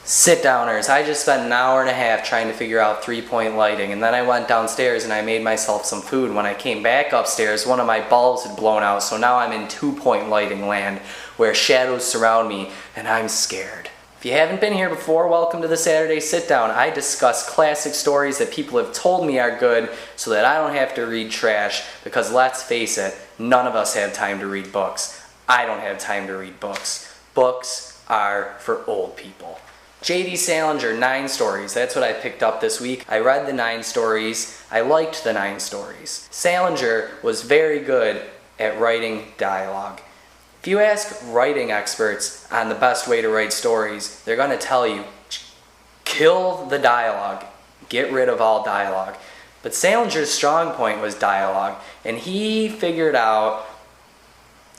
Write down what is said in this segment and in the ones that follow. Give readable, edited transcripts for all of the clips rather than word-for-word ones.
Sit-downers, I just spent an hour and a half trying to figure out three-point lighting, and then I went downstairs and I made myself some food. When I came back upstairs, one of my bulbs had blown out, so now I'm in two-point lighting land, where shadows surround me, and I'm scared. If you haven't been here before, welcome to the Saturday Sit-Down. I discuss classic stories that people have told me are good so that I don't have to read trash, because let's face it, none of us have time to read books. I don't have time to read books. Books are for old people. J.D. Salinger, 9 stories. That's what I picked up this week. I read the 9 stories. I liked the 9 stories. Salinger was very good at writing dialogue. If you ask writing experts on the best way to write stories, they're going to tell you, kill the dialogue. Get rid of all dialogue. But Salinger's strong point was dialogue, and he figured out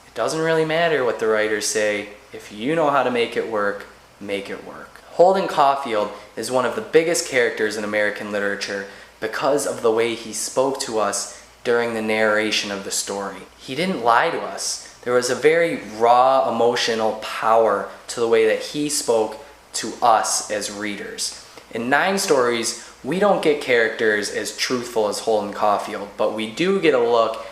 it doesn't really matter what the writers say. If you know how to make it work, make it work. Holden Caulfield is one of the biggest characters in American literature because of the way he spoke to us during the narration of the story. He didn't lie to us. There was a very raw emotional power to the way that he spoke to us as readers. In 9 stories, we don't get characters as truthful as Holden Caulfield, but we do get a look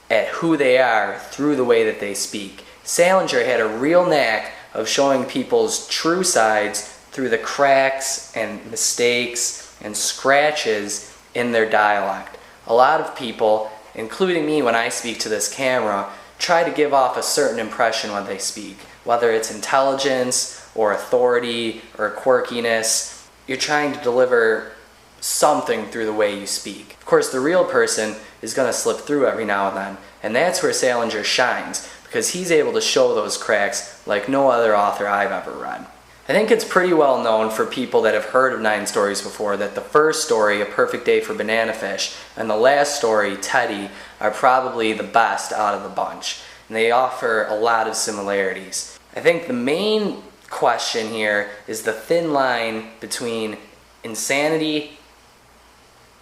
at who they are through the way that they speak. Salinger had a real knack of showing people's true sides through the cracks and mistakes and scratches in their dialect. A lot of people, including me when I speak to this camera, try to give off a certain impression when they speak. Whether it's intelligence or authority or quirkiness, you're trying to deliver something through the way you speak. Of course, the real person is going to slip through every now and then, and that's where Salinger shines, because he's able to show those cracks like no other author I've ever read. I think it's pretty well known for people that have heard of 9 stories before that the first story, A Perfect Day for Banana Fish, and the last story, Teddy, are probably the best out of the bunch. And they offer a lot of similarities. I think the main question here is the thin line between insanity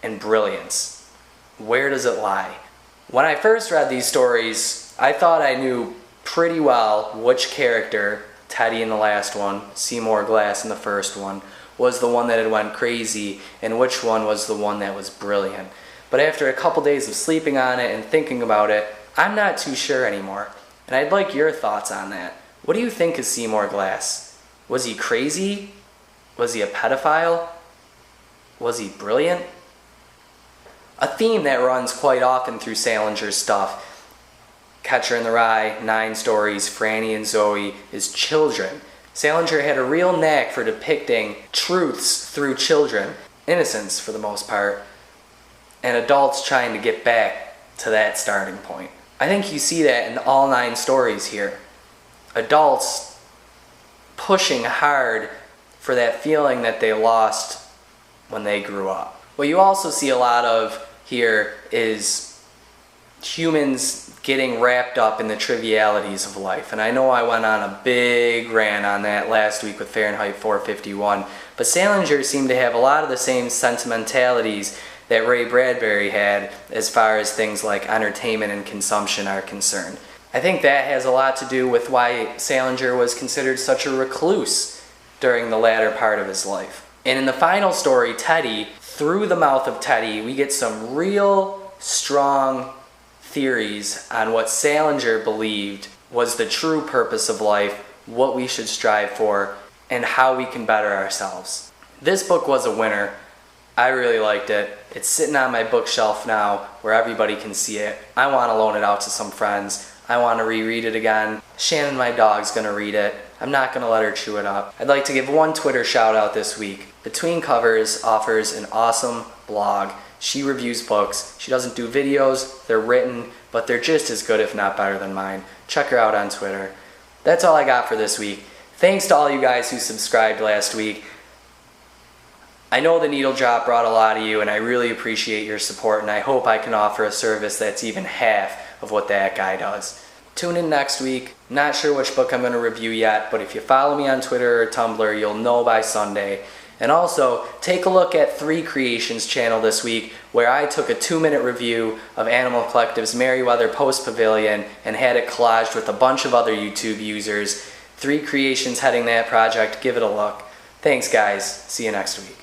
and brilliance. Where does it lie? When I first read these stories, I thought I knew pretty well which character, Teddy in the last one, Seymour Glass in the first one, was the one that had went crazy and which one was the one that was brilliant. But after a couple days of sleeping on it and thinking about it, I'm not too sure anymore. And I'd like your thoughts on that. What do you think of Seymour Glass? Was he crazy? Was he a pedophile? Was he brilliant? A theme that runs quite often through Salinger's stuff, Catcher in the Rye, 9 stories, Franny and Zoe, is children. Salinger had a real knack for depicting truths through children, innocence for the most part, and adults trying to get back to that starting point. I think you see that in all 9 stories here. Adults pushing hard for that feeling that they lost when they grew up. What you also see a lot of here is humans getting wrapped up in the trivialities of life. And I know I went on a big rant on that last week with Fahrenheit 451, but Salinger seemed to have a lot of the same sentimentalities that Ray Bradbury had as far as things like entertainment and consumption are concerned. I think that has a lot to do with why Salinger was considered such a recluse during the latter part of his life. And in the final story, Teddy, through the mouth of Teddy, we get some real strong theories on what Salinger believed was the true purpose of life, what we should strive for, and how we can better ourselves. This book was a winner. I really liked it. It's sitting on my bookshelf now where everybody can see it. I want to loan it out to some friends. I want to reread it again. Shannon, my dog's going to read it. I'm not going to let her chew it up. I'd like to give one Twitter shout out this week. Between Covers offers an awesome blog. She reviews books. She doesn't do videos. They're written, but they're just as good, if not better than mine. Check her out on Twitter. That's all I got for this week. Thanks to all you guys who subscribed last week. I know the needle drop brought a lot of you, and I really appreciate your support, and I hope I can offer a service that's even half of what that guy does. Tune in next week. Not sure which book I'm going to review yet, but if you follow me on Twitter or Tumblr, you'll know by Sunday. And also, take a look at 3 Creations channel this week, where I took a 2-minute review of Animal Collective's Merriweather Post Pavilion and had it collaged with a bunch of other YouTube users. 3 Creations heading that project. Give it a look. Thanks guys, see you next week.